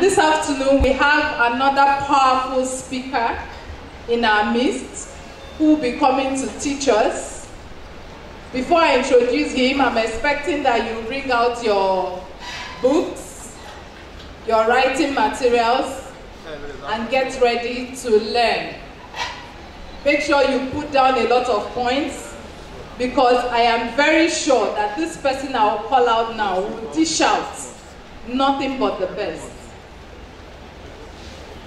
this afternoon we have another powerful speaker in our midst who will be coming to teach us. Before I introduce him, I'm expecting that you bring out your books, your writing materials, and get ready to learn. Make sure you put down a lot of points, because I am very sure that this person I will call out now will dish out nothing but the best.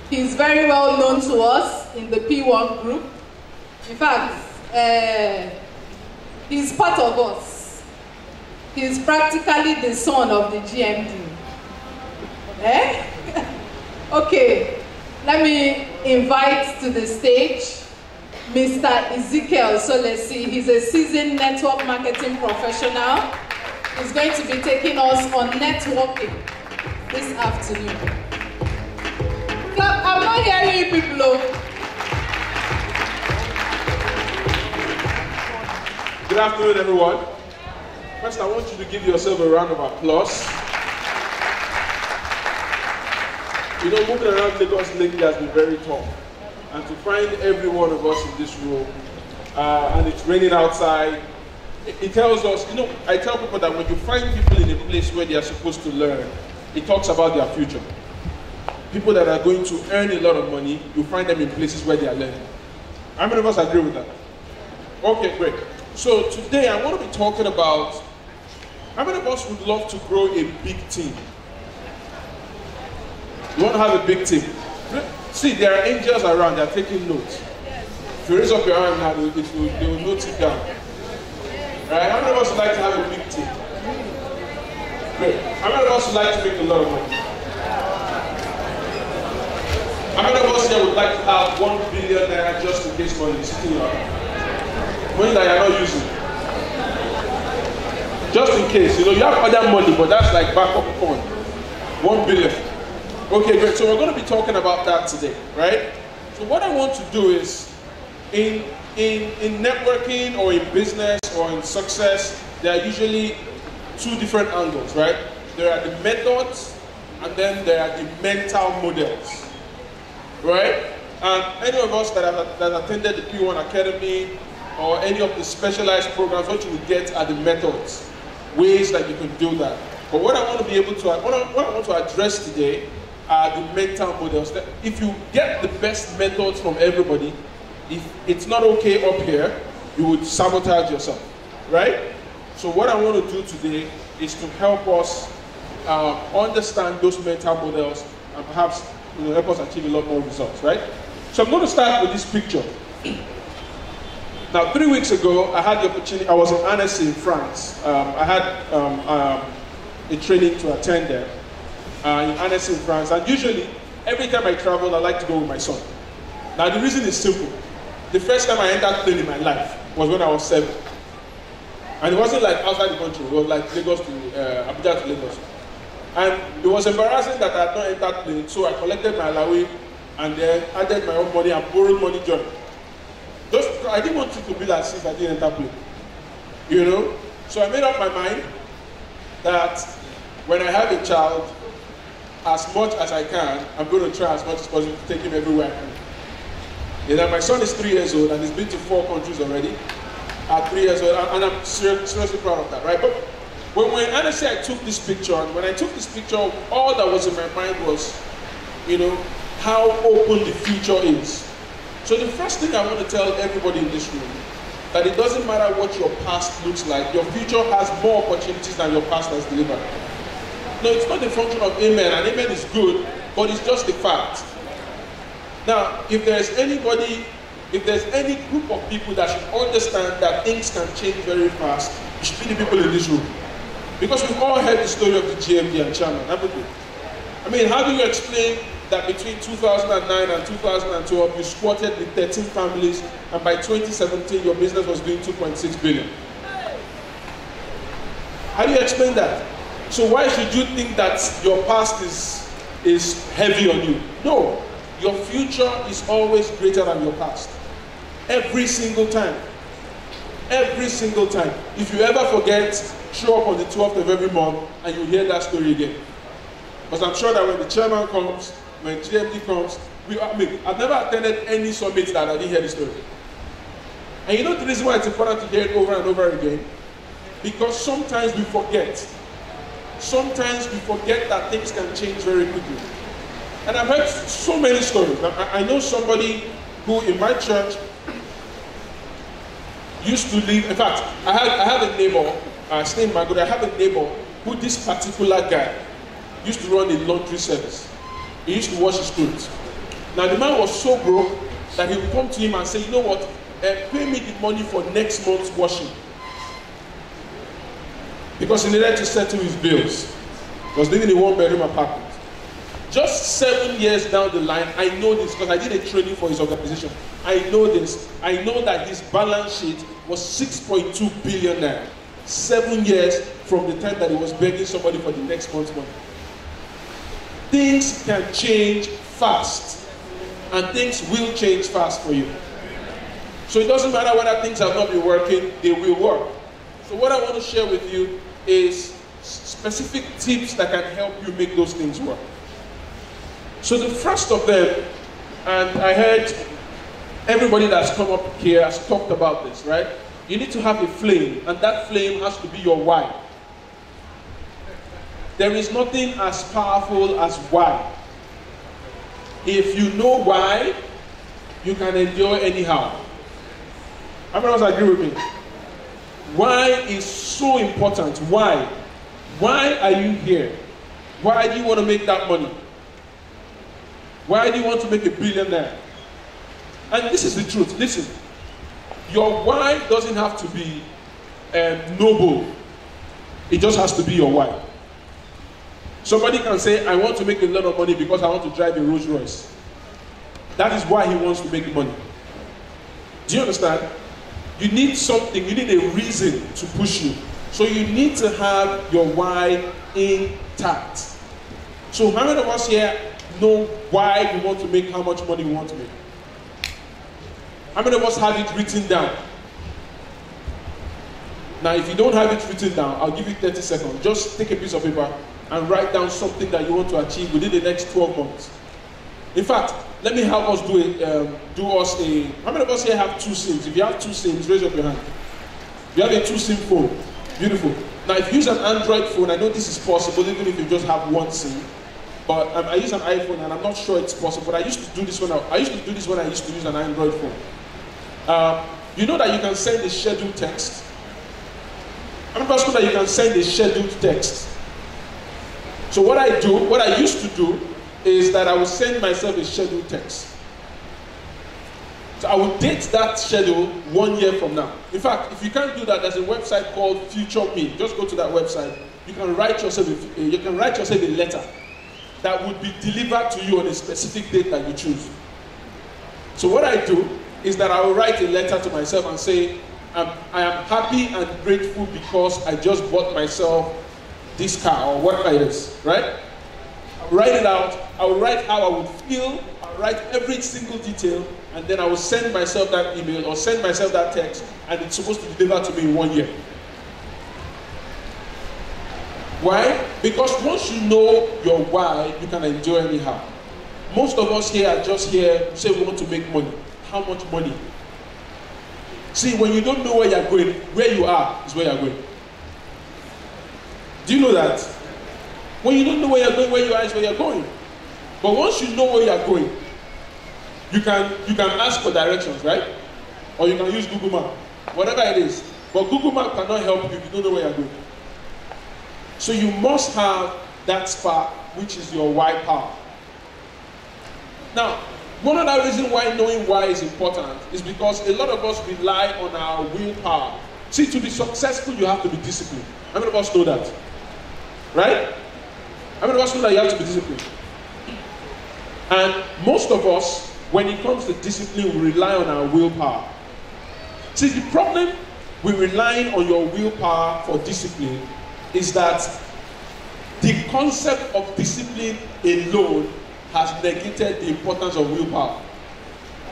He's very well known to us in the P1 group. In fact, he's part of us. He's practically the son of the GMD. Okay, let me invite to the stage Mr. Ezekiel Solesi. He's a seasoned network marketing professional. He's going to be taking us on networking this afternoon. Clap, I'm not hearing you people. Good afternoon, everyone. First, I want you to give yourself a round of applause. You know, moving around Lagos lately has been very tough. And to find every one of us in this room, and it's raining outside, it tells us, you know, I tell people that when you find people in a place where they are supposed to learn, it talks about their future. People that are going to earn a lot of money, you find them in places where they are learning. How many of us agree with that? Okay, great. So today I want to be talking about, how many of us would love to grow a big team? You want to have a big team? See, there are angels around, they are taking notes. If you raise up your hand now, they will note it down. Right? How many of us would like to have a big team? Great. How many of us would like to make a lot of money? How many of us here would like to have 1 billion naira just in case money is sitting in your hand? Money that you are not using. Just in case. You know, you have other money, but that's like backup fund. 1 billion. Okay, great. So we're going to be talking about that today, right? So what I want to do is, in networking or in business or in success, there are usually two different angles, right? There are the methods, and then there are the mental models, right? And any of us that have attended the P1 Academy or any of the specialized programs, what you will get are the methods, ways that you can do that. But what I want to be able to, what I want to address today are the mental models. That if you get the best methods from everybody, if it's not okay up here, you would sabotage yourself, right? So what I want to do today is to help us understand those mental models and perhaps help us achieve a lot more results, right? So I'm going to start with this picture. Now, 3 weeks ago, I had the opportunity, I was in Annecy in France. I had a training to attend there. In Annecy in France, and usually every time I travel I like to go with my son. Now the reason is simple. The first time I entered plane in my life was when I was 7, and it wasn't like outside the country, it was like Lagos to Abuja to Lagos, and it was embarrassing that I had not entered plane, so I collected my allowance and then added my own money and borrowed money journey. I didn't want it to be like as if I didn't enter plane, you know. So I made up my mind that when I have a child, as much as I can, I'm going to try as much as possible to take him everywhere I can. You know, my son is 3 years old and he's been to 4 countries already at 3 years old, and I'm seriously proud of that, right? But when honestly I took this picture, and when I took this picture, all that was in my mind was, you know, how open the future is. So the first thing I want to tell everybody in this room, that it doesn't matter what your past looks like, your future has more opportunities than your past has delivered. No, it's not a function of amen, and amen is good, but it's just a fact. Now, if there's any group of people that should understand that things can change very fast, it should be the people in this room. Because we've all heard the story of the GMD and chairman, haven't we? I mean, how do you explain that between 2009 and 2012, you squatted with 13 families, and by 2017, your business was doing 2.6 billion? How do you explain that? So why should you think that your past is heavy on you? No, your future is always greater than your past. Every single time. Every single time. If you ever forget, show up on the 12th of every month and you hear that story again. Because I'm sure that when the chairman comes, when GMD comes, I've never attended any summit that I didn't hear this story. And you know the reason why it's important to hear it over and over again? Because sometimes we forget. Sometimes we forget that things can change very quickly. And I've heard so many stories. I know somebody who in my church used to live, in fact, I have a neighbor, stay in Magodo, I have a neighbor who this particular guy used to run a laundry service. He used to wash his clothes. Now the man was so broke that he would come to him and say, you know what, pay me the money for next month's washing. Because he needed to settle his bills. He was living in a one-bedroom apartment. Just 7 years down the line, I know this because I did a training for his organization. I know this. I know that his balance sheet was 6.2 billion naira. 7 years from the time that he was begging somebody for the next month's money. Things can change fast. And things will change fast for you. So it doesn't matter whether things have not been working, they will work. So what I want to share with you is specific tips that can help you make those things work. So the first of them, and I heard everybody that's come up here has talked about this, right? You need to have a flame, and that flame has to be your why. There is nothing as powerful as why. If you know why, you can endure anyhow. How many of us agree with me? Why is so important. Why? Why are you here? Why do you want to make that money? Why do you want to make $1 billion there? And this is the truth. Listen, your why doesn't have to be noble. It just has to be your why. Somebody can say, I want to make a lot of money because I want to drive a Rolls Royce. That is why he wants to make money. Do you understand? You need something, you need a reason to push you. So you need to have your why intact. So how many of us here know why we want to make how much money we want to make? How many of us have it written down? Now if you don't have it written down, I'll give you 30 seconds. Just take a piece of paper and write down something that you want to achieve within the next 12 months. In fact, let me help us do how many of us here have 2 SIMs? If you have 2 SIMs, raise up your hand. You have a 2 SIM phone. Beautiful. Now if you use an Android phone, I know this is possible even if you just have 1 SIM. But I use an iPhone and I'm not sure it's possible. But I used to do this when I used to use an Android phone. You know that you can send a scheduled text. How many of us know that you can send a scheduled text? So what I used to do is that I would send myself a scheduled text. So I would date that schedule 1 year from now. In fact, if you can't do that, there's a website called Future Me. Just go to that website. You can write yourself a letter that would be delivered to you on a specific date that you choose. So what I do is that I will write a letter to myself and say, I am happy and grateful because I just bought myself this car or whatever it is, right? I'll write it out. I will write how I would feel. I'll write every single detail, and then I will send myself that email or send myself that text, and it's supposed to deliver to me in 1 year. Why? Because once you know your why, you can endure anyhow. Most of us here are just here to say we want to make money. How much money? See, when you don't know where you're going, where you are is where you're going. Do you know that? When you don't know where you're going, where you are is where you're going. But once you know where you're going, you can ask for directions, right? Or you can use Google Map, whatever it is. But Google Map cannot help you if you don't know where you're going. So you must have that spark, which is your why power. Now, one other reason why knowing why is important is because a lot of us rely on our willpower. See, to be successful, you have to be disciplined. How many of us know that? Right? How many of us know that you have to be disciplined? And most of us, when it comes to discipline, we rely on our willpower. See, the problem with relying on your willpower for discipline is that the concept of discipline alone has negated the importance of willpower.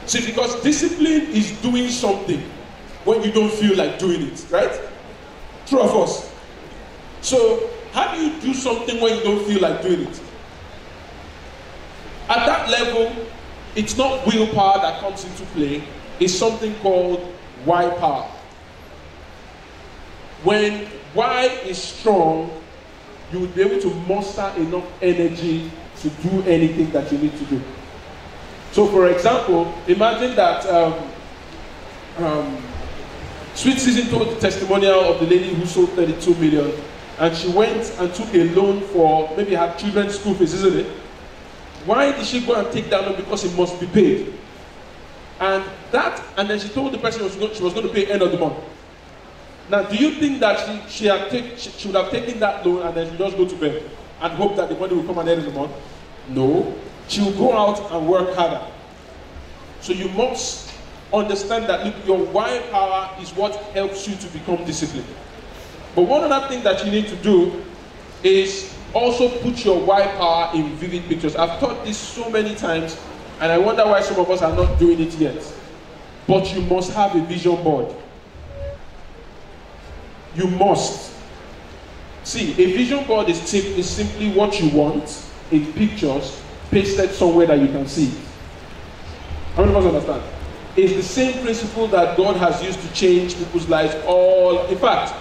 See, because discipline is doing something when you don't feel like doing it, right? True or false? So, how do you do something when you don't feel like doing it? At that level, it's not willpower that comes into play, it's something called why power. When why is strong, you will be able to muster enough energy to do anything that you need to do. So for example, imagine that Sweet Season told the testimonial of the lady who sold 32 million, and she went and took a loan for maybe her children's school fees, isn't it? Why did she go and take that loan? Because it must be paid. And then she told the person she was going to pay end of the month. Now, do you think that she would have taken that loan and then she just go to bed and hope that the money will come at the end of the month? No. She will go out and work harder. So you must understand that your why power is what helps you to become disciplined. But one other thing that you need to do is also put your why power in vivid pictures. I've taught this so many times, and I wonder why some of us are not doing it yet. But you must have a vision board. You must. See, a vision board is simply what you want in pictures pasted somewhere that you can see. How many of us understand? It's the same principle that God has used to change people's lives in fact,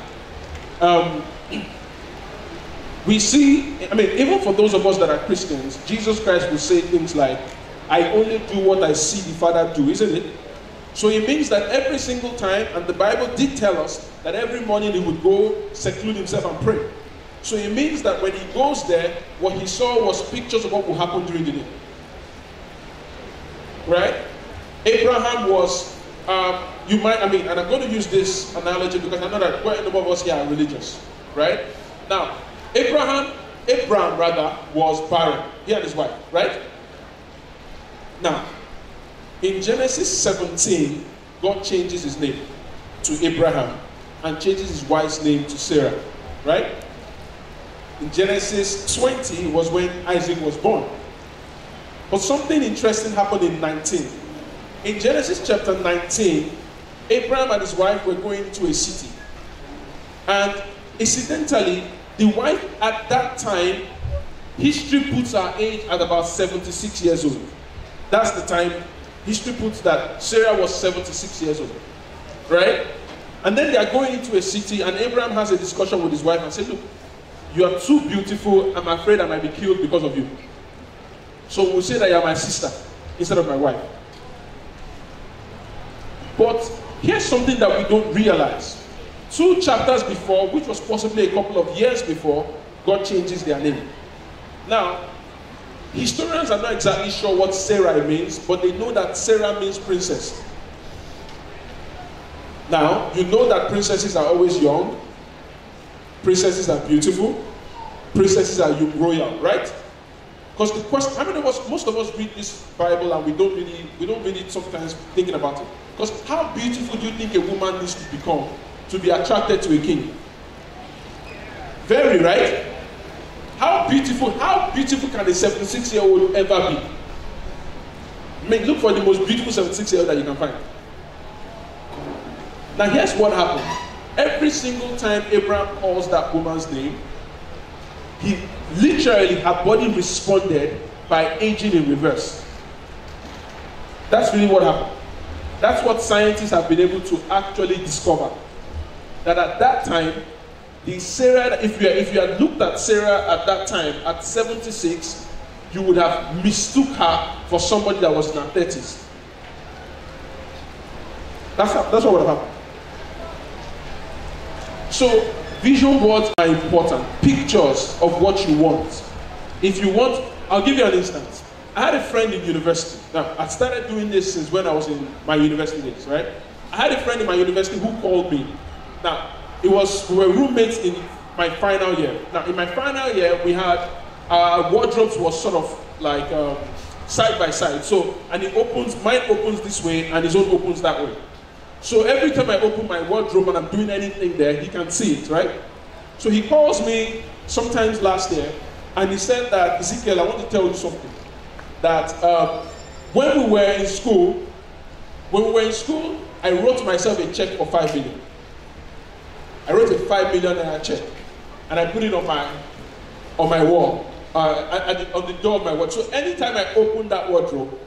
we see, even for those of us that are Christians, Jesus Christ will say things like, I only do what I see the Father do, isn't it? So it means that every single time, and the Bible did tell us that every morning he would go seclude himself and pray. So it means that when he goes there, what he saw was pictures of what will happen during the day. Right? Abraham was, and I'm going to use this analogy because I know that quite a number of us here are religious. Right? Now, Abraham was barren. He and his wife. Right? Now, in Genesis 17, God changes his name to Abraham and changes his wife's name to Sarah, right? In Genesis 20 was when Isaac was born. But something interesting happened in 19. In Genesis chapter 19, Abraham and his wife were going to a city. And incidentally, the wife at that time, history puts her age at about 76 years old. That's the time history puts that Sarah was 76 years old, right? And then they are going into a city, and Abraham has a discussion with his wife and said, look, you are too beautiful. I'm afraid I might be killed because of you. So we'll say that you are my sister instead of my wife. But here's something that we don't realize. 2 chapters before, which was possibly a couple of years before, God changes their name. Now, historians are not exactly sure what Sarai means, but they know that Sarah means princess. Now, you know that princesses are always young, princesses are beautiful, princesses are royal, right? Because the question, how many of us, most of us read this Bible and we don't read it sometimes thinking about it. Because how beautiful do you think a woman needs to become to be attracted to a king? Very, right? How beautiful can a 76-year-old ever be? Look for the most beautiful 76-year-old that you can find. Now here's what happened. Every single time Abraham calls that woman's name, her body responded by aging in reverse. That's really what happened. That's what scientists have been able to actually discover. That at that time, the Sarah, if you had looked at Sarah at that time, at 76, you would have mistook her for somebody that was in her 30s. That's what would have happened. So, vision boards are important. Pictures of what you want. If you want, I'll give you an instance. I had a friend in university. Now, I started doing this since when I was in my university days, right? I had a friend in my university who called me. Now, we were roommates in my final year. Now, in my final year, we had our wardrobes was sort of like side by side. So, and mine opens this way, and his own opens that way. So every time I open my wardrobe and I'm doing anything there, he can see it, right? So he calls me sometimes last year, and he said that, Ezekiel, I want to tell you something. That when we were in school, I wrote myself a check for 5 million. I wrote a 5 million check, and I put it on my wall. on the door of my wardrobe. So anytime I open that wardrobe,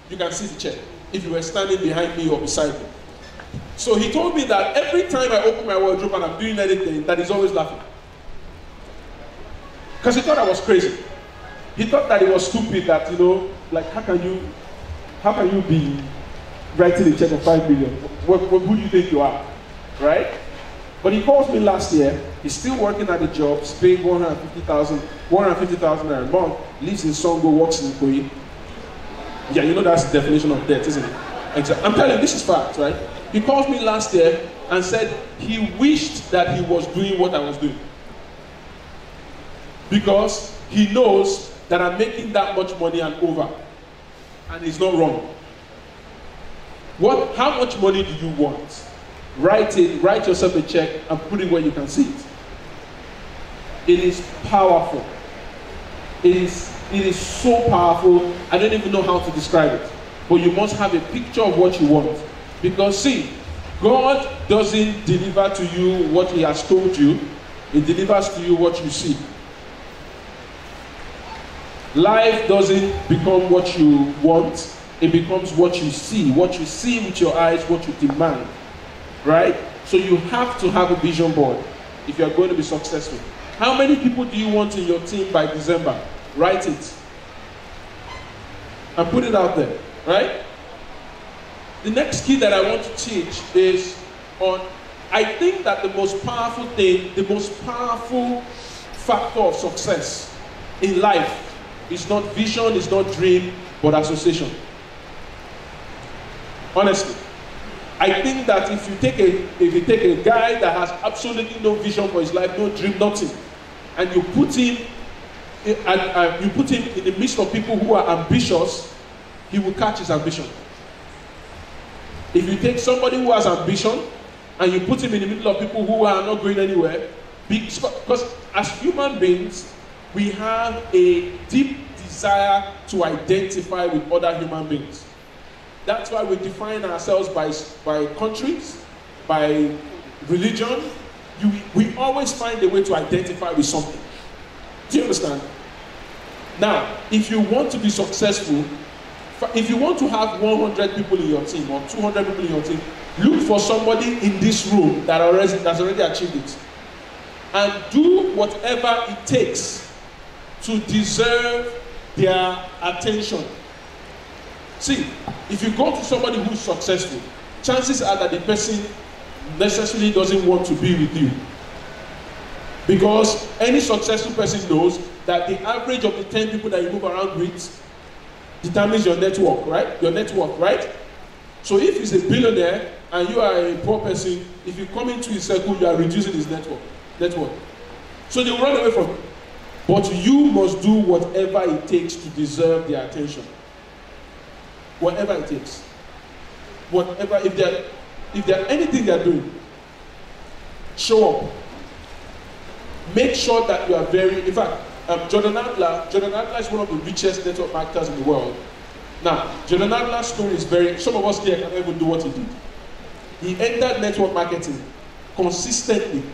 you can see the check if you were standing behind me or beside me. So he told me that every time I open my wardrobe and I'm doing anything, that he's always laughing. Because he thought I was crazy. He thought that it was stupid that, like, how can you be writing a check of 5 million? Who do you think you are? Right? But he calls me last year. He's still working at the job, paying 150,000 a month, lives in Songo, works in Ikoyi. Yeah, that's the definition of debt, isn't it? I'm telling you, this is fact, right? He called me last year and said he wished that he was doing what I was doing. Because he knows that I'm making that much money and over. And it's not wrong. How much money do you want? Write yourself a check and put it where you can see it. It is powerful. It is so powerful, I don't even know how to describe it. But you must have a picture of what you want. Because see, God doesn't deliver to you what he has told you. He delivers to you what you see. Life doesn't become what you want. It becomes what you see. What you see with your eyes, what you demand. Right? So you have to have a vision board if you are going to be successful. How many people do you want in your team by December? Write it. And put it out there. Right? The next key that I want to teach is I think that the most powerful thing, the most powerful factor of success in life is not vision, is not dream, but association. Honestly. I think that if you take a guy that has absolutely no vision for his life, no dream, nothing, and you put him in the midst of people who are ambitious, he will catch his ambition. If you take somebody who has ambition and you put him in the middle of people who are not going anywhere, because as human beings, we have a deep desire to identify with other human beings. That's why we define ourselves by countries, by religion. We always find a way to identify with something. Do you understand? Now, if you want to be successful, if you want to have 100 people in your team or 200 people in your team, look for somebody in this room that's already achieved it. And do whatever it takes to deserve their attention. See, if you go to somebody who's successful, chances are that the person necessarily doesn't want to be with you. Because any successful person knows that the average of the 10 people that you move around with determines your network, right? Your network, right? So if he's a billionaire and you are a poor person, if you come into his circle, you are reducing his network. So they will run away from you. But you must do whatever it takes to deserve their attention. Whatever it takes. Whatever, if there anything they are doing, show up. Make sure that you are in fact, Jordan Adler is one of the richest network marketers in the world. Now, Jordan Adler's story is some of us here cannot even do what he did. He entered network marketing consistently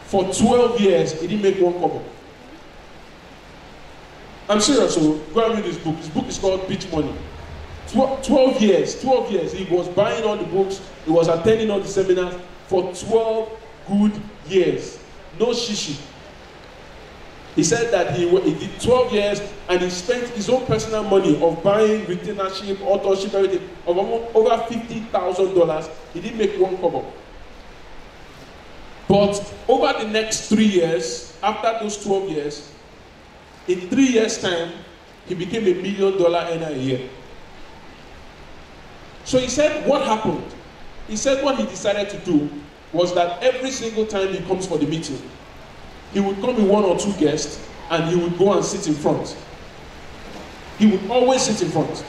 for 12 years. He didn't make one kobo. I'm serious, so go and read his book. His book is called Beach Money. 12 years, he was buying all the books, he was attending all the seminars for 12 good years. No shishi. He said that he did 12 years and he spent his own personal money of buying retainership, authorship, everything, of over $50,000. He didn't make one kobo. But over the next 3 years, after those 12 years, in 3 years' time, he became $1 million earner a year. So he said, what happened? He said what he decided to do was that every single time he comes for the meeting, he would come with 1 or 2 guests and he would go and sit in front. He would always sit in front.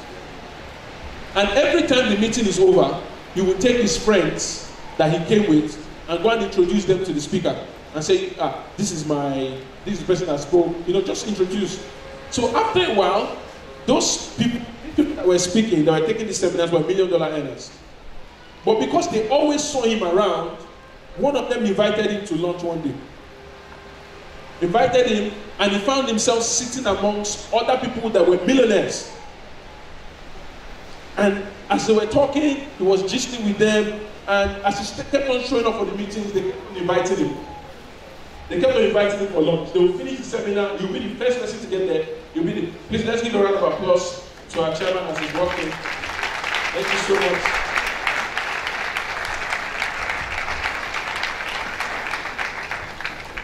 And every time the meeting is over, he would take his friends that he came with and go and introduce them to the speaker and say, this is the person that spoke, just introduce. So after a while, those people that were speaking, that were taking these seminars were $1 million earners. But because they always saw him around, one of them invited him to lunch one day. invited him, and he found himself sitting amongst other people that were millionaires. And as they were talking, he was gisting with them, and as he kept on showing up for the meetings, they kept on inviting him. They kept on inviting him for lunch. They will finish the seminar, you'll be the first person to get there. Please, let's give a round of applause to our chairman as he's walking. Thank you so much.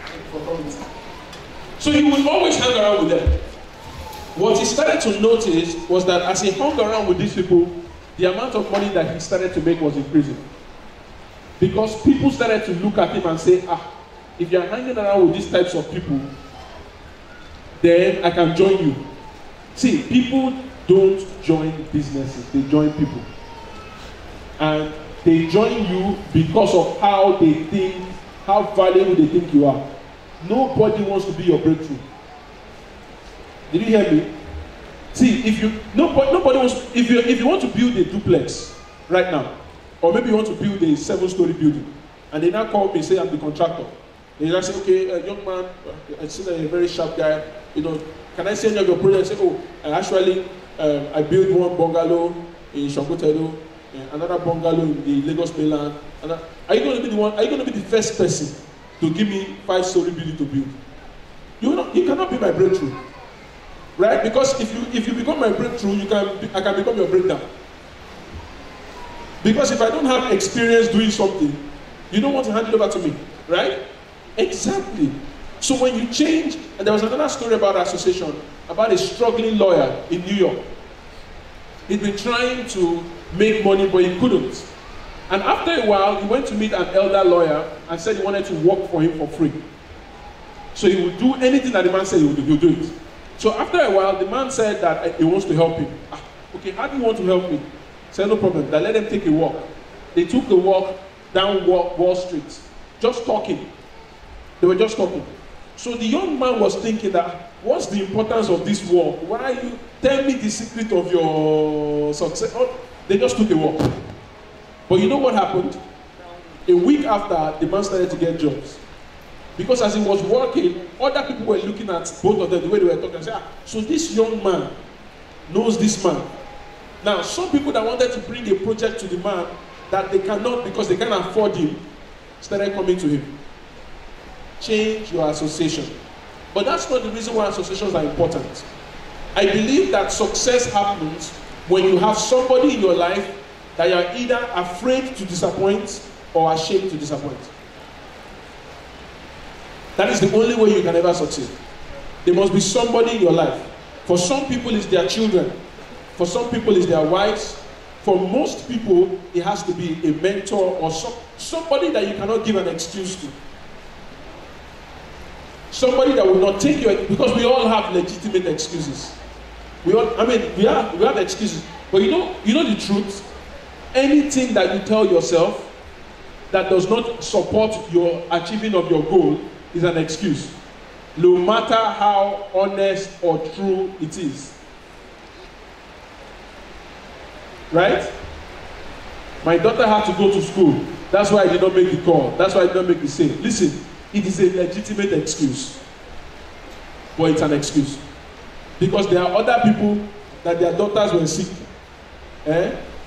Thank you for coming. So he would always hang around with them. What he started to notice was that as he hung around with these people, the amount of money that he started to make was increasing. Because people started to look at him and say, if you're hanging around with these types of people, then I can join you. See, people don't join businesses, they join people. And they join you because of how they think, how valuable they think you are. Nobody wants to be your breakthrough. Did you hear me? See, nobody wants, if you want to build a duplex right now, or maybe you want to build a 7-story building, and they now call me and say, I'm the contractor. They just say, okay, young man, I see that you're a very sharp guy, can I see any of your projects? I say, I built one bungalow in Shangotedo, another bungalow in the Lagos mainland. Are you going to be the one? Are you going to be the first person to give me 5-story building to build? You cannot be my breakthrough, right? Because if you become my breakthrough, I can become your breakdown. Because if I don't have experience doing something, you don't want to hand it over to me, right? Exactly. So when you change, and there was another story about association, about a struggling lawyer in New York. He'd been trying to make money, but he couldn't. And after a while, he went to meet an elder lawyer and said he wanted to work for him for free. So he would do anything that the man said he would do it. So after a while, the man said that he wants to help him. Okay, how do you want to help me? He said, no problem, then let them take a walk. They took a walk down Wall Street, just talking. They were just talking. So the young man was thinking that, what's the importance of this walk? Why you tell me the secret of your success? Oh, they just took a walk. But you know what happened? A week after, the man started to get jobs. Because as he was working, other people were looking at both of them, the way they were talking, and say, so this young man knows this man. Now, some people that wanted to bring a project to the man that they cannot because they can't afford him, started coming to him. Change your association. But that's not the reason why associations are important. I believe that success happens when you have somebody in your life that you are either afraid to disappoint or ashamed to disappoint. That is the only way you can ever succeed. There must be somebody in your life. For some people, it's their children. For some people, it's their wives. For most people, it has to be a mentor or somebody that you cannot give an excuse to. Somebody that will not take your, because we all have legitimate excuses. We have excuses. But you know the truth? Anything that you tell yourself that does not support your achieving of your goal is an excuse. No matter how honest or true it is. Right? My daughter had to go to school. That's why I did not make the call. That's why I did not make the sale. Listen, it is a legitimate excuse. But it's an excuse. Because there are other people that their daughters were sick.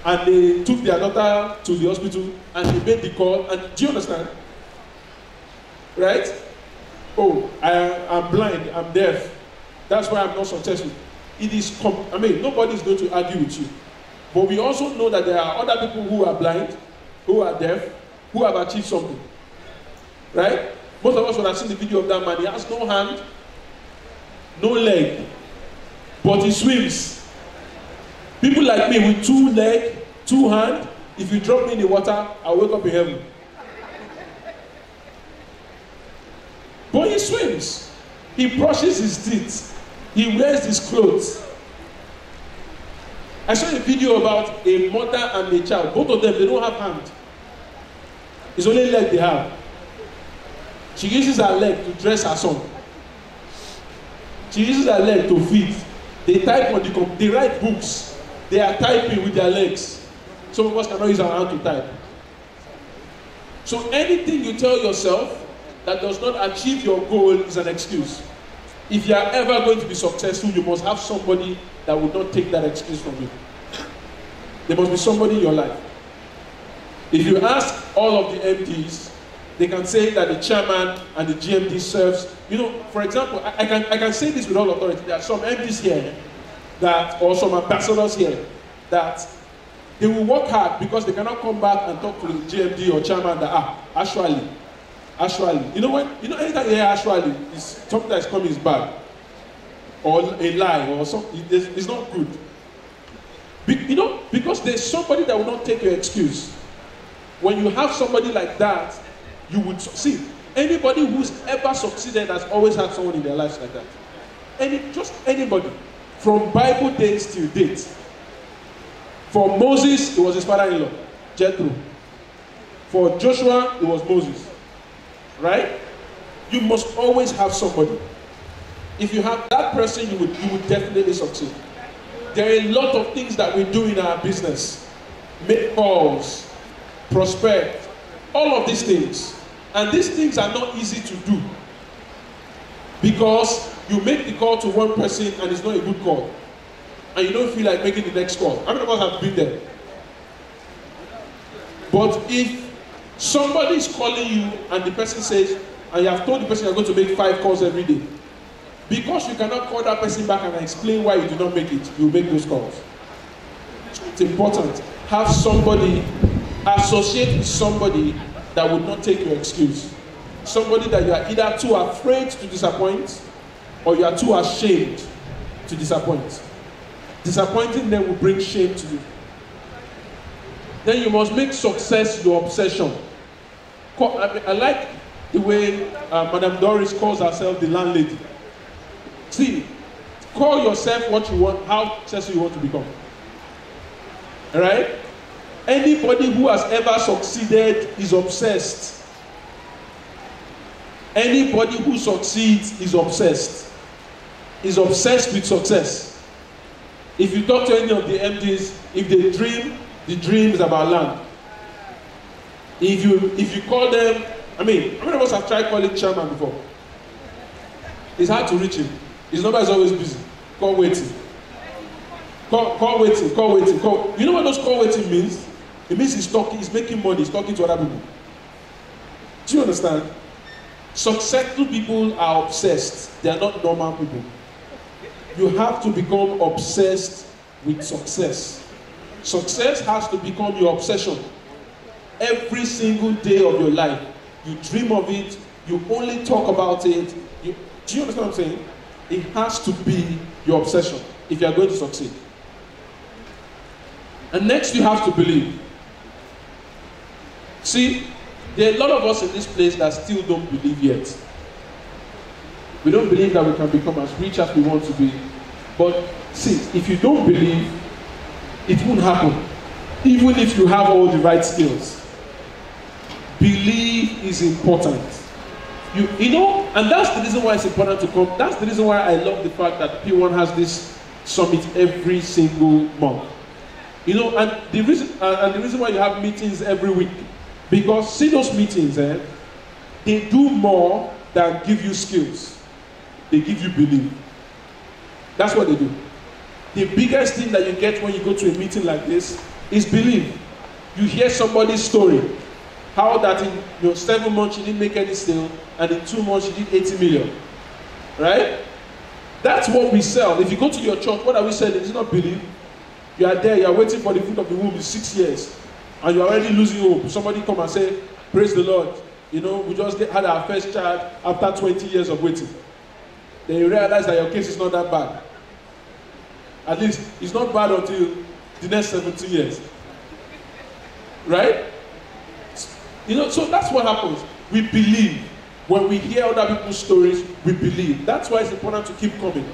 And they took their daughter to the hospital and they made the call. And do you understand? Right? Oh, I'm blind, I'm deaf. That's why I'm not successful. It is, nobody is going to argue with you. But we also know that there are other people who are blind, who are deaf, who have achieved something. Right? Most of us would have seen the video of that man. He has no hand, no leg, but he swims. People like me with 2 legs, 2 hands, if you drop me in the water, I'll wake up in heaven. But he swims. He brushes his teeth. He wears his clothes. I saw a video about a mother and a child. Both of them, they don't have hand. It's only leg they have. She uses her leg to dress her son. She uses her leg to feed. They type on the they write books. They are typing with their legs. Some of us cannot use our hand to type. So anything you tell yourself that does not achieve your goal is an excuse. If you are ever going to be successful, you must have somebody that will not take that excuse from you. There must be somebody in your life. If you ask all of the MDs, they can say that the chairman and the GMD serves. You know, for example, I can say this with all authority. There are some MDs here that, or some ambassadors here, that they will work hard because they cannot come back and talk to the GMD or chairman that, actually, you know when, you know anytime you hear actually, is something that is coming is bad, or a lie, or something, it's not good. You know, because there's somebody that will not take your excuse. When you have somebody like that, you would see. Anybody who's ever succeeded has always had someone in their lives like that. Just anybody, from Bible days till date. For Moses, it was his father-in-law, Jethro. For Joshua, it was Moses. Right? You must always have somebody. If you have that person, you would definitely succeed. There are a lot of things that we do in our business. Make calls, prospect, all of these things. And these things are not easy to do. Because you make the call to one person and it's not a good call. And you don't feel like making the next call. How many of us have been there? But if somebody is calling you and the person says, and you have told the person you're going to make 5 calls every day, because you cannot call that person back and explain why you do not make it, you make those calls. It's important. Have somebody, associate with somebody that would not take your excuse. Somebody that you are either too afraid to disappoint or you are too ashamed to disappoint. Disappointing them will bring shame to you. Then you must make success your obsession. I like the way Madame Doris calls herself the landlady. See, call yourself what you want, how successful you want to become. Alright? Anybody who has ever succeeded is obsessed. Anybody who succeeds is obsessed. Is obsessed with success. If you talk to any of the MDs, if they dream, the dream is about land. If you call them, I mean, how many of us have tried calling chairman before? It's hard to reach him. His number is always busy. Call waiting. Call waiting. You know what those call waiting means? It means he's making money, he's talking to other people. Do you understand? Successful people are obsessed. They are not normal people. You have to become obsessed with success. Success has to become your obsession. Every single day of your life, you dream of it, you only talk about it. Do you understand what I'm saying? It has to be your obsession if you are going to succeed. And next, you have to believe. See, there are a lot of us in this place that still don't believe yet. We don't believe that we can become as rich as we want to be. But see, if you don't believe, it won't happen. Even if you have all the right skills. Believe is important. You know, and that's the reason why it's important to come. That's the reason why I love the fact that P1 has this summit every single month. You know, and the reason why you have meetings every week, because see those meetings, they do more than give you skills. They give you belief. That's what they do. The biggest thing that you get when you go to a meeting like this is belief. You hear somebody's story. How that in 7 months she didn't make any sale, and in 2 months she did 80 million. Right? That's what we sell. If you go to your church, what are we selling? It's not belief. You are there, you are waiting for the fruit of the womb in 6 years, and you are already losing hope. Somebody come and say, praise the Lord. You know, we just had our first child after 20 years of waiting. Then you realize that your case is not that bad. At least, it's not bad until the next 17 years. Right? You know, so that's what happens. We believe. When we hear other people's stories, we believe. That's why it's important to keep coming.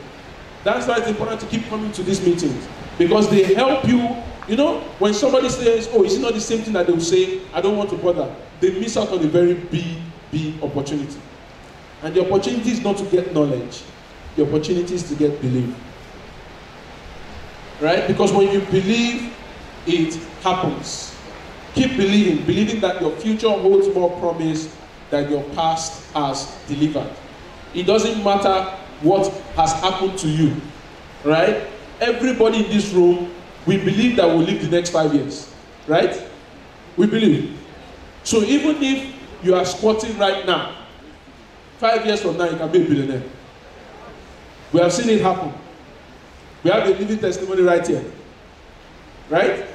That's why it's important to keep coming to these meetings. Because they help you. You know, when somebody says, oh, is it not the same thing that they will say, I don't want to bother, they miss out on a very big opportunity. And the opportunity is not to get knowledge. The opportunity is to get belief. Right? Because when you believe, it happens. Keep believing. Believing that your future holds more promise that your past has delivered. It doesn't matter what has happened to you, right? Everybody in this room, we believe that we'll live the next 5 years, right? We believe. So even if you are squatting right now, 5 years from now, you can be a billionaire. We have seen it happen. We have a living testimony right here. Right?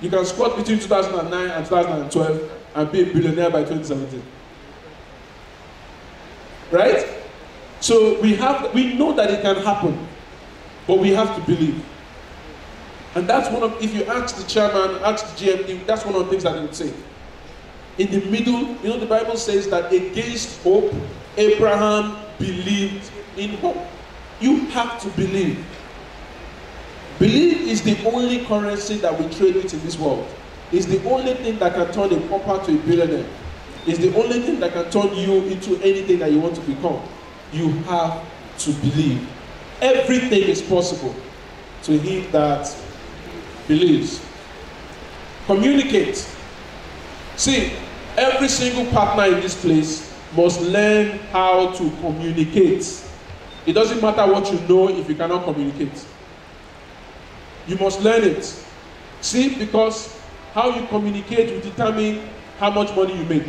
You can squat between 2009 and 2012 and be a billionaire by 2017. Right? So we know that it can happen, but we have to believe. And that's one of, if you ask the chairman, ask the GMD, that's one of the things that they would say. In the middle, you know, the Bible says that against hope, Abraham believed in hope. You have to believe. Belief is the only currency that we trade with in this world. It's the only thing that can turn a pauper to a billionaire. It's the only thing that can turn you into anything that you want to become. You have to believe. Everything is possible to him that believes. Communicate. See, every single partner in this place must learn how to communicate. It doesn't matter what you know if you cannot communicate. You must learn it. See, because how you communicate will determine how much money you make.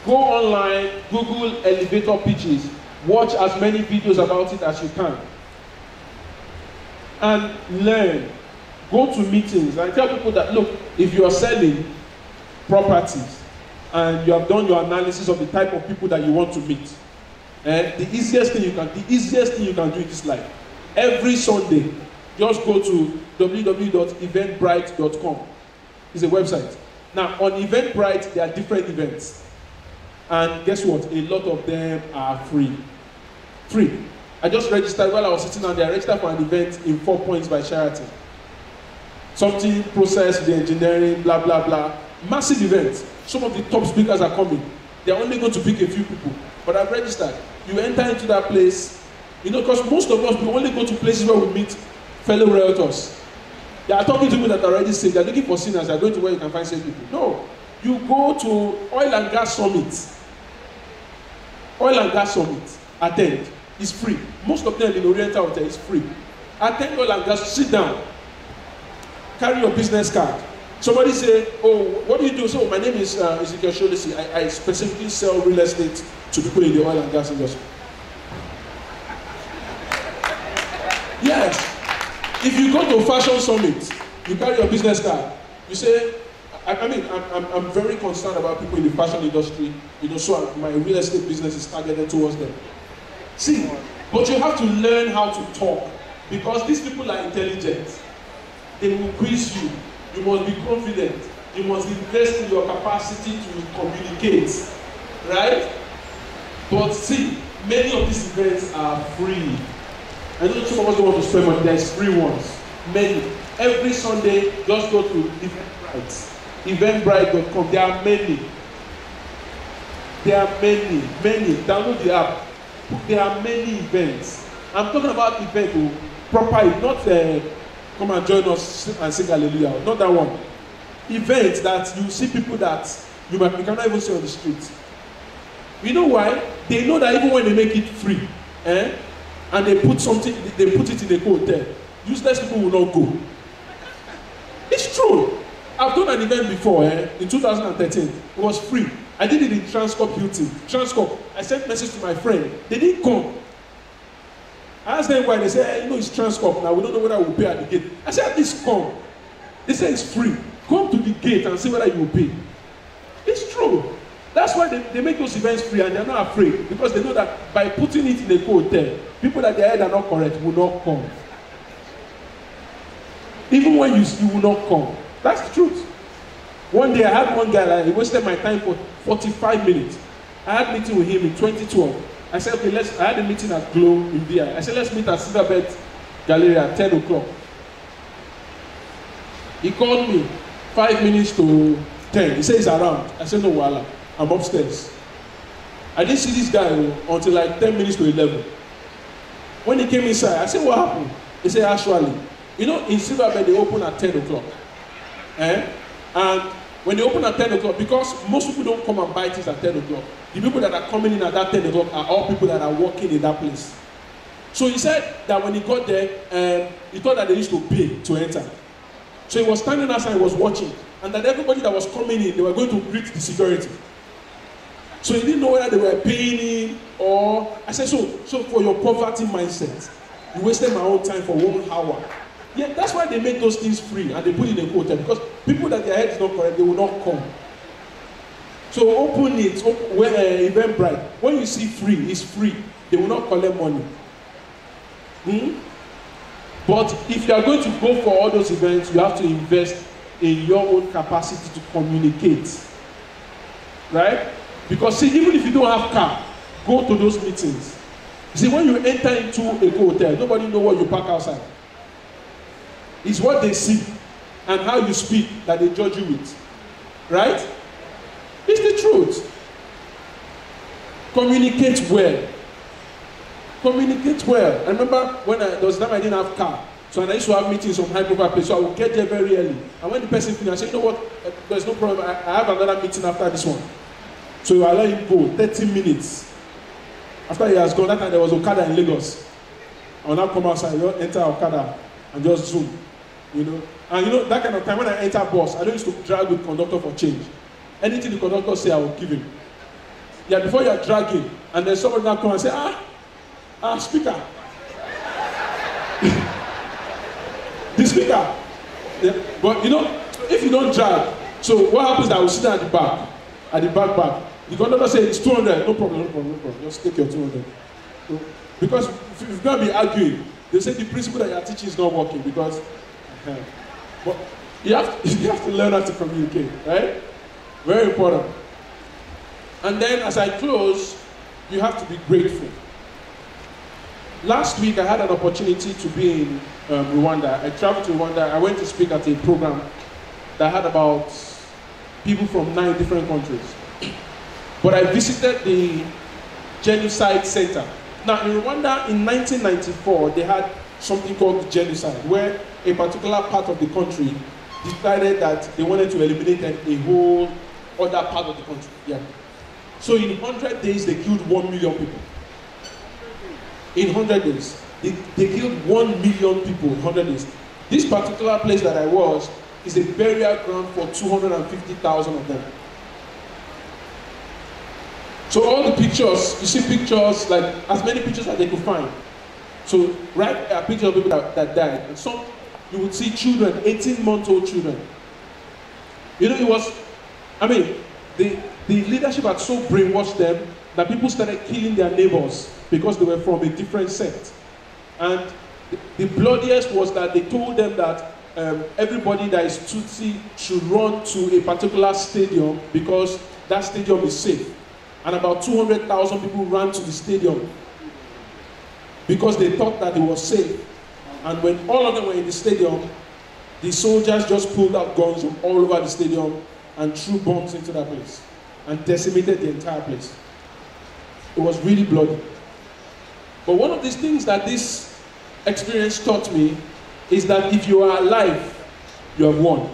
Go online, Google elevator pitches, watch as many videos about it as you can, and learn. Go to meetings and tell people that, look, if you are selling properties and you have done your analysis of the type of people that you want to meet, the easiest thing you can do in this life, every Sunday, just go to www.eventbrite.com. It's a website. Now, on Eventbrite, there are different events. And guess what? A lot of them are free. Free. I just registered while I was sitting down there. I registered for an event in 4 Points by Sheraton. Something process, the engineering, blah, blah, blah. Massive event. Some of the top speakers are coming. They're only going to pick a few people. But I've registered. You enter into that place. You know, because most of us, we only go to places where we meet fellow realtors. They are talking to people that are already saved. They're looking for sinners. They're going to where you can find saved people. No. You go to Oil and Gas Summit. Oil and Gas Summit. Attend. It's free. Most of them in Oriental Hotel is free. Attend Oil and Gas. Sit down. Carry your business card. Somebody say, oh, what do you do? So my name is Ezekiel Sholisi. I specifically sell real estate to people in the oil and gas industry. Yes. If you go to Fashion Summit, you carry your business card. You say, I'm very concerned about people in the fashion industry. You know, so my real estate business is targeted towards them. See, but you have to learn how to talk because these people are intelligent. They will quiz you. You must be confident. You must invest in your capacity to communicate, right? But see, many of these events are free. I know some of us don't want to spend money. There's free ones. Many. Every Sunday, just go to Eventbrite. Eventbrite.com. There are many. There are many. Download the app. There are many events. I'm talking about events, proper, not come and join us and sing hallelujah. Not that one. Events that you see people that you cannot even see on the street. You know why? They know that even when they make it free, and they put it in a hotel, useless people will not go. It's true. I've done an event before, in 2013. It was free. I did it in Transcorp Hilton. Transcorp. I sent a message to my friend. They didn't come. I asked them why. They said, you know, it's Transcorp now. We don't know whether we'll pay at the gate. I said, at least come. They said it's free. Come to the gate and see whether you will pay. It's true. That's why they make those events free and they're not afraid. Because they know that by putting it in a hotel, people that their head are not correct will not come. Even when you will not come. That's the truth. One day I had one guy, like, he wasted my time for 45 minutes. I had a meeting with him in 2012. I said, okay, I had a meeting at Glow in VI. I said, let's meet at Silverbird Gallery at 10 o'clock. He called me 5 minutes to 10. He said he's around. I said, no, Wala, I'm upstairs. I didn't see this guy until like 10 minutes to 11. When he came inside, I said, what happened? He said, actually, you know, in Silverbird, they open at 10 o'clock. And When they open at 10 o'clock, because most people don't come and buy things at 10 o'clock, the people that are coming in at that 10 o'clock are all people that are working in that place. So he said that when he got there, he thought that they used to pay to enter. So he was standing outside, he was watching, and that everybody that was coming in, they were going to greet the security. So he didn't know whether they were paying him or... I said, so for your poverty mindset, you wasted my own time for 1 hour. Yeah, that's why they make those things free and they put it in a quota, because people that their head is not correct, they will not come. So open it, Eventbrite. When you see free, it's free. They will not collect money. But if you are going to go for all those events, you have to invest in your own capacity to communicate. Right? Because see, even if you don't have car, go to those meetings. See, when you enter into a hotel, nobody knows what you park outside. It's what they see and how you speak that they judge you with. Right? It's the truth. Communicate well. Communicate well. I remember when there was a time I didn't have car. So I used to have meetings on high profile place. So I would get there very early. And when the person finished, I said, you know what? There's no problem. I have another meeting after this one. So you allow him go 30 minutes. After he has gone, that time there was Okada in Lagos. I will now come outside, you enter Okada and just zoom. You know? And you know, that kind of time when I enter bus, I don't used to drag with conductor for change. Anything the conductor say, I will give him. Yeah, before you are dragging, and then somebody now come and say, speaker. The speaker. Yeah. But you know, if you don't drag, so what happens is I will sit down at the back. The conductor says it's 200, no problem. Just take your 200. So, because if you're going to be arguing, they say the principle that you are teaching is not working because, but you have to learn how to communicate, right? Very important. And then as I close, you have to be grateful. Last week I had an opportunity to be in Rwanda. I traveled to Rwanda. I went to speak at a program that had about people from 9 different countries. But I visited the genocide center. Now in Rwanda in 1994, they had something called genocide, where a particular part of the country decided that they wanted to eliminate a whole other part of the country. Yeah. So in 100 days, they killed 1 million people. In 100 days. They killed 1 million people in 100 days. This particular place that I was is a burial ground for 250,000 of them. So all the pictures, you see pictures, like as many pictures as they could find. So right a picture of people that died. And some, you would see children, 18-month-old children. You know, it was, the leadership had so brainwashed them that people started killing their neighbors because they were from a different sect. And the bloodiest was that they told them that everybody that is Tutsi should run to a particular stadium because that stadium is safe. And about 200,000 people ran to the stadium because they thought that it was safe. And when all of them were in the stadium, the soldiers just pulled out guns from all over the stadium and threw bombs into that place and decimated the entire place. It was really bloody. But one of these things that this experience taught me is that if you are alive, you have won.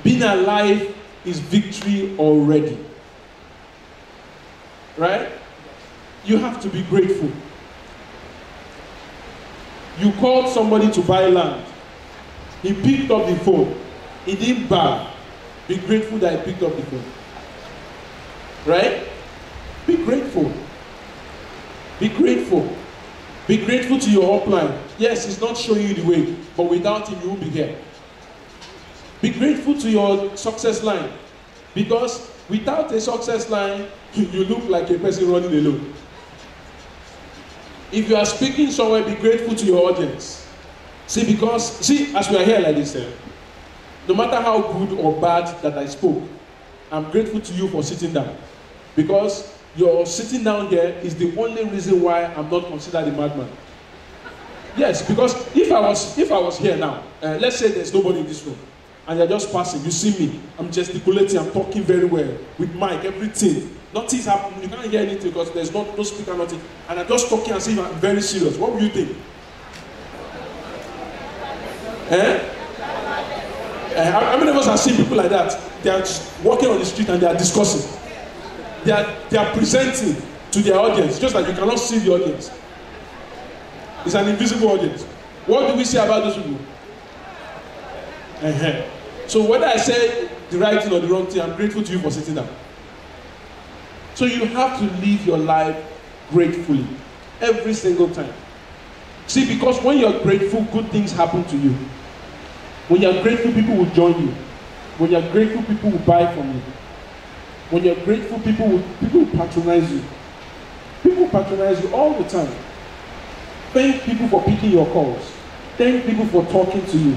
Being alive is victory already. Right? You have to be grateful. You called somebody to buy land. He picked up the phone. He didn't buy. Be grateful that he picked up the phone. Right? Be grateful. Be grateful. Be grateful to your upline. Yes, he's not showing you the way, but without him, you won't be here. Be grateful to your success line, because without a success line, you look like a person running alone. If you are speaking somewhere, be grateful to your audience. See, as we are here like this, no matter how good or bad that I spoke, I'm grateful to you for sitting down. Because your sitting down here is the only reason why I'm not considered a madman. Yes, because if I was here now, let's say there's nobody in this room, and you're just passing, you see me, I'm gesticulating, I'm talking very well, with mic, everything. Nothing's happening, you can't hear anything because there's no speaker, nothing. And I'm just talking and saying I'm very serious. What will you think? How many of us have seen people like that? They are walking on the street and they are discussing. They are presenting to their audience, just like you cannot see the audience. It's an invisible audience. What do we say about those people? So whether I say the right thing or the wrong thing, I'm grateful to you for sitting down. So you have to live your life gratefully every single time. See, because when you're grateful, good things happen to you. When you're grateful, people will join you. When you're grateful, people will buy from you. When you're grateful, people will patronize you. People patronize you all the time. Thank people for picking your calls. Thank people for talking to you.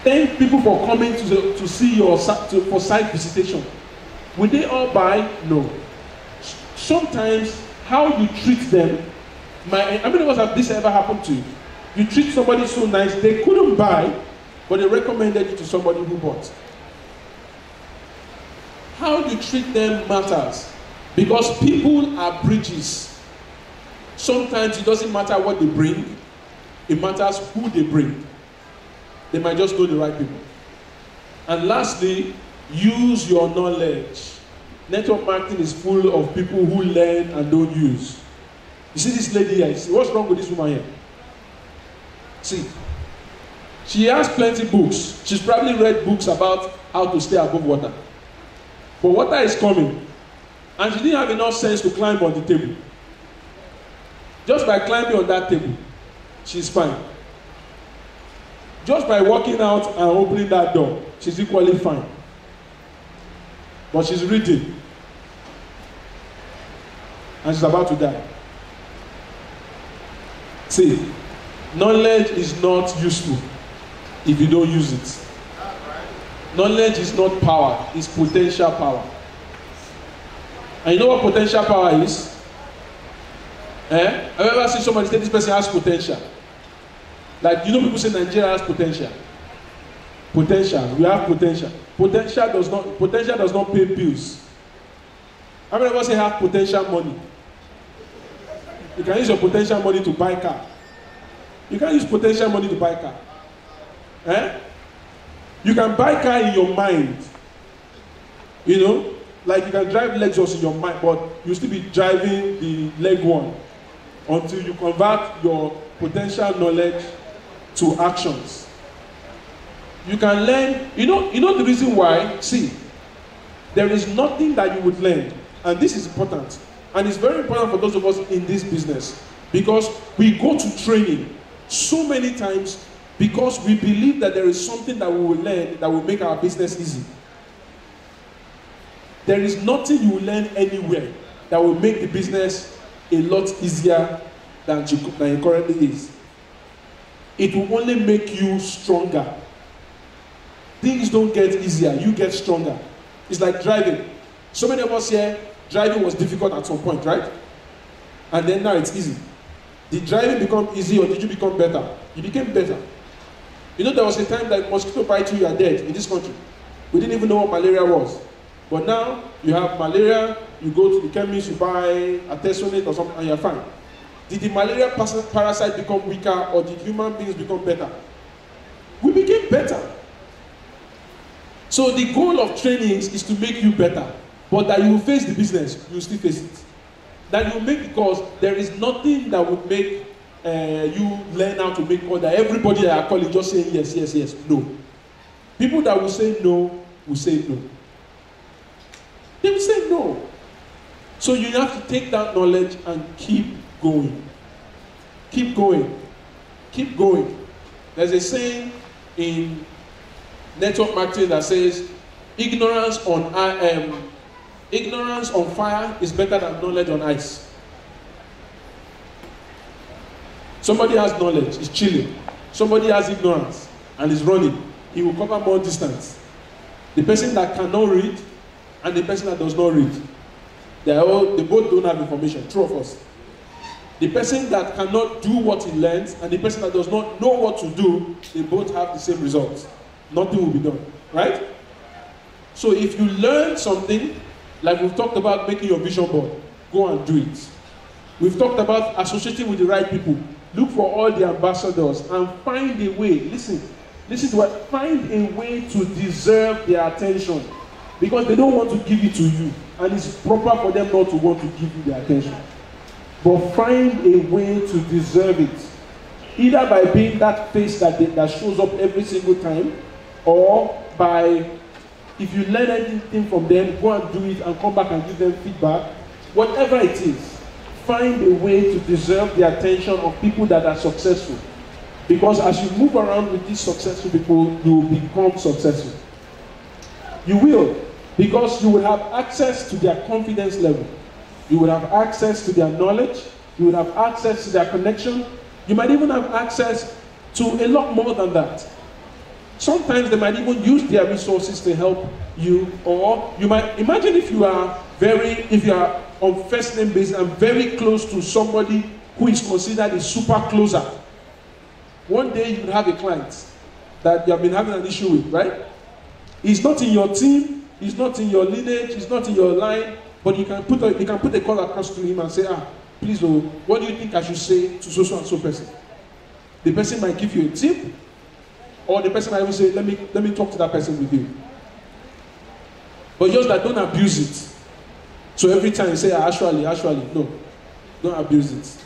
Thank people for coming to see your for site visitation. Will they all buy? No. Sometimes how you treat them. How many of us have this ever happened to you? You treat somebody so nice, they couldn't buy, but they recommended you to somebody who bought. How you treat them matters, because people are bridges. Sometimes it doesn't matter what they bring, it matters who they bring. They might just know the right people. And lastly, use your knowledge. Network marketing is full of people who learn and don't use. You see this lady here? What's wrong with this woman here? See, she has plenty of books. She's probably read books about how to stay above water. But water is coming. And she didn't have enough sense to climb on the table. Just by climbing on that table, she's fine. Just by walking out and opening that door, she's equally fine. But she's reading. And she's about to die. See, knowledge is not useful if you don't use it. Knowledge is not power, it's potential power. And you know what potential power is? I've ever seen somebody say this person has potential. Like, you know, people say Nigeria has potential. Potential, we have potential. Potential does not pay bills. How many of us have potential money? You can use your potential money to buy a car. You can use potential money to buy a car. You can buy a car in your mind. You know, like you can drive Lexus in your mind, but you still be driving the leg one until you convert your potential knowledge to actions. You can learn, you know the reason why, see, there is nothing that you would learn, and this is important, and it's very important for those of us in this business, because we go to training so many times because we believe that there is something that we will learn that will make our business easy. There is nothing you will learn anywhere that will make the business a lot easier than it currently is. It will only make you stronger. Things don't get easier, you get stronger. It's like driving. So many of us here, driving was difficult at some point, right? And then now it's easy. Did driving become easy or did you become better? You became better. You know, there was a time that mosquito bite you are dead in this country. We didn't even know what malaria was. But now, you have malaria, you go to the chemist, you buy artesunate or something, and you're fine. Did the malaria parasite become weaker or did human beings become better? We became better. So the goal of trainings is to make you better. But that you will face the business, you will still face it. That you will make, because there is nothing that would make you learn how to make order. Everybody that are calling just saying yes, yes, yes, no. People that will say no will say no. They will say no. So you have to take that knowledge and keep going. Keep going. Keep going. There's a saying in network marketing that says, ignorance on fire is better than knowledge on ice. Somebody has knowledge, is chilling. Somebody has ignorance and is running. He will cover more distance. The person that cannot read and the person that does not read, they both don't have information, true of us. The person that cannot do what he learns and the person that does not know what to do, they both have the same results. Nothing will be done, right? So if you learn something, like we've talked about making your vision board, go and do it. We've talked about associating with the right people. Look for all the ambassadors and find a way. Listen, Listen to what, find a way to deserve their attention. Because they don't want to give it to you. And it's proper for them not to want to give you their attention. But find a way to deserve it. Either by being that face that shows up every single time, or by, if you learn anything from them, go and do it and come back and give them feedback. Whatever it is, find a way to deserve the attention of people that are successful. Because as you move around with these successful people, you will become successful. You will. Because you will have access to their confidence level. You will have access to their knowledge. You will have access to their connection. You might even have access to a lot more than that. Sometimes they might even use their resources to help you. Or you might imagine if you are on first name basis and very close to somebody who is considered a super closer. One day you will have a client that you have been having an issue with, right? He's not in your team, he's not in your lineage, he's not in your line, but you can put a call across to him and say, please, what do you think I should say to so and so person? The person might give you a tip, or the person might even say, let me talk to that person with you. But just that, don't abuse it. So every time you say, actually, no, don't abuse it.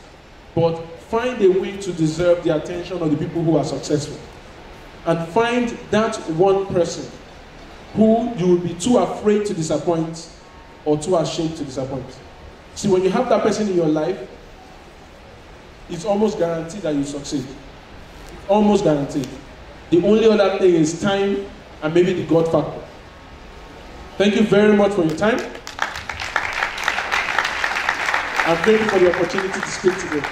But find a way to deserve the attention of the people who are successful. And find that one person who you will be too afraid to disappoint or too ashamed to disappoint. See, when you have that person in your life, it's almost guaranteed that you succeed. Almost guaranteed. The only other thing is time and maybe the God factor. Thank you very much for your time. I'm grateful for the opportunity to speak today.